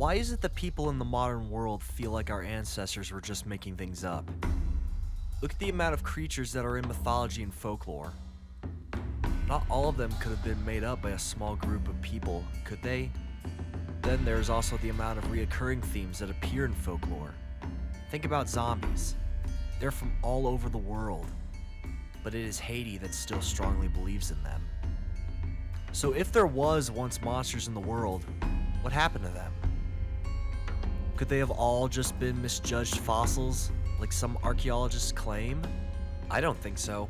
Why is it that people in the modern world feel like our ancestors were just making things up? Look at the amount of creatures that are in mythology and folklore. Not all of them could have been made up by a small group of people, could they? Then there's also the amount of reoccurring themes that appear in folklore. Think about zombies. They're from all over the world, but it is Haiti that still strongly believes in them. So if there was once monsters in the world, what happened to them? Could they have all just been misjudged fossils, like some archaeologists claim? I don't think so.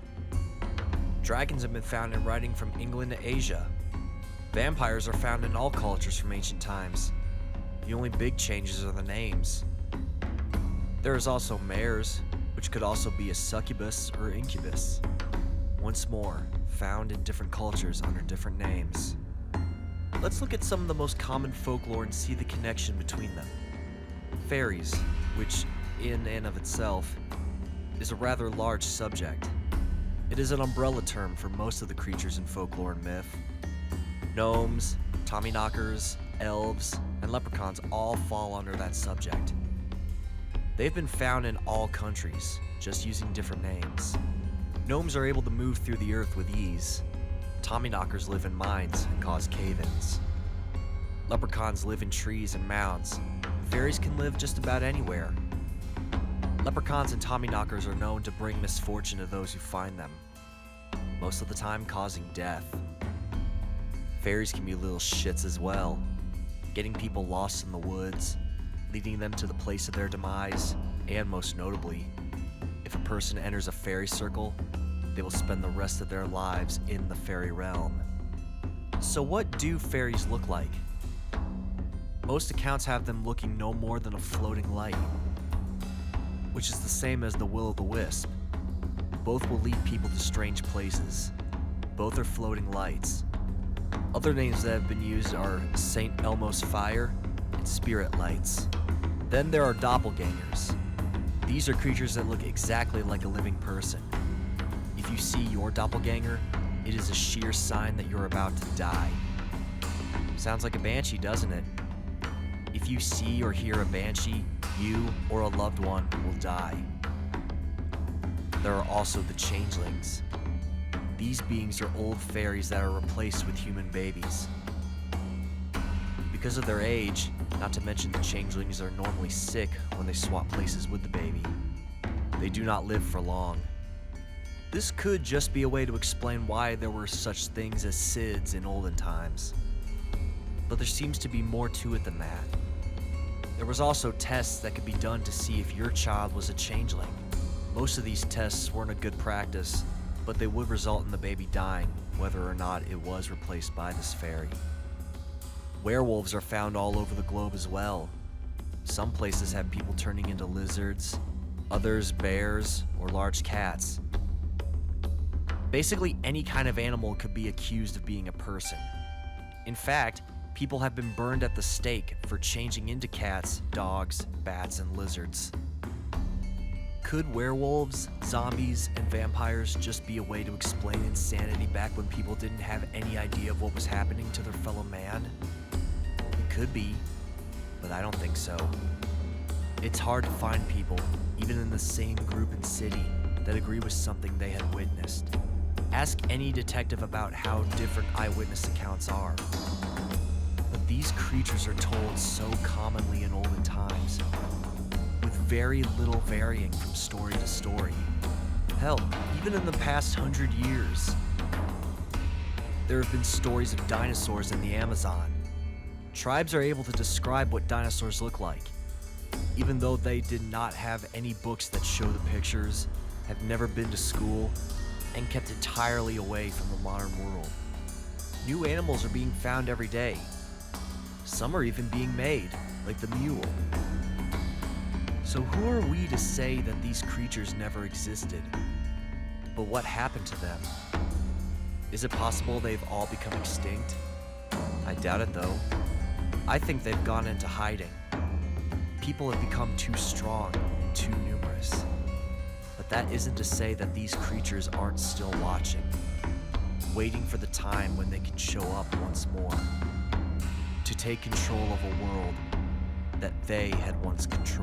Dragons have been found in writing from England to Asia. Vampires are found in all cultures from ancient times. The only big changes are the names. There is also mares, which could also be a succubus or incubus. Once more, found in different cultures under different names. Let's look at some of the most common folklore and see the connection between them. Fairies, which in and of itself is a rather large subject. It is an umbrella term for most of the creatures in folklore and myth. Gnomes, Tommyknockers, elves, and leprechauns all fall under that subject. They've been found in all countries, just using different names. Gnomes are able to move through the earth with ease. Tommyknockers live in mines and cause cave-ins. Leprechauns live in trees and mounds. Fairies can live just about anywhere. Leprechauns and Tommyknockers are known to bring misfortune to those who find them, most of the time causing death. Fairies can be little shits as well, getting people lost in the woods, leading them to the place of their demise, and most notably, if a person enters a fairy circle, they will spend the rest of their lives in the fairy realm. So what do fairies look like? Most accounts have them looking no more than a floating light, which is the same as the will-o'-the-wisp. Both will lead people to strange places. Both are floating lights. Other names that have been used are St. Elmo's Fire and Spirit Lights. Then there are doppelgangers. These are creatures that look exactly like a living person. If you see your doppelganger, it is a sheer sign that you're about to die. Sounds like a banshee, doesn't it? If you see or hear a banshee, you or a loved one will die. There are also the changelings. These beings are old fairies that are replaced with human babies. Because of their age, not to mention the changelings are normally sick when they swap places with the baby, they do not live for long. This could just be a way to explain why there were such things as SIDS in olden times. But there seems to be more to it than that. There was also tests that could be done to see if your child was a changeling. Most of these tests weren't a good practice, but they would result in the baby dying, whether or not it was replaced by this fairy. Werewolves are found all over the globe as well. Some places have people turning into lizards, others bears or large cats. Basically, any kind of animal could be accused of being a person. In fact, people have been burned at the stake for changing into cats, dogs, bats, and lizards. Could werewolves, zombies, and vampires just be a way to explain insanity back when people didn't have any idea of what was happening to their fellow man? It could be, but I don't think so. It's hard to find people, even in the same group and city, that agree with something they had witnessed. Ask any detective about how different eyewitness accounts are. But these creatures are told so commonly in olden times, with very little varying from story to story. Hell, even in the past 100 years, there have been stories of dinosaurs in the Amazon. Tribes are able to describe what dinosaurs look like, even though they did not have any books that show the pictures, have never been to school, and kept entirely away from the modern world. New animals are being found every day. Some are even being made, like the mule. So who are we to say that these creatures never existed? But what happened to them? Is it possible they've all become extinct? I doubt it though. I think they've gone into hiding. People have become too strong and too numerous. But that isn't to say that these creatures aren't still watching, waiting for the time when they can show up once more, to take control of a world that they had once controlled.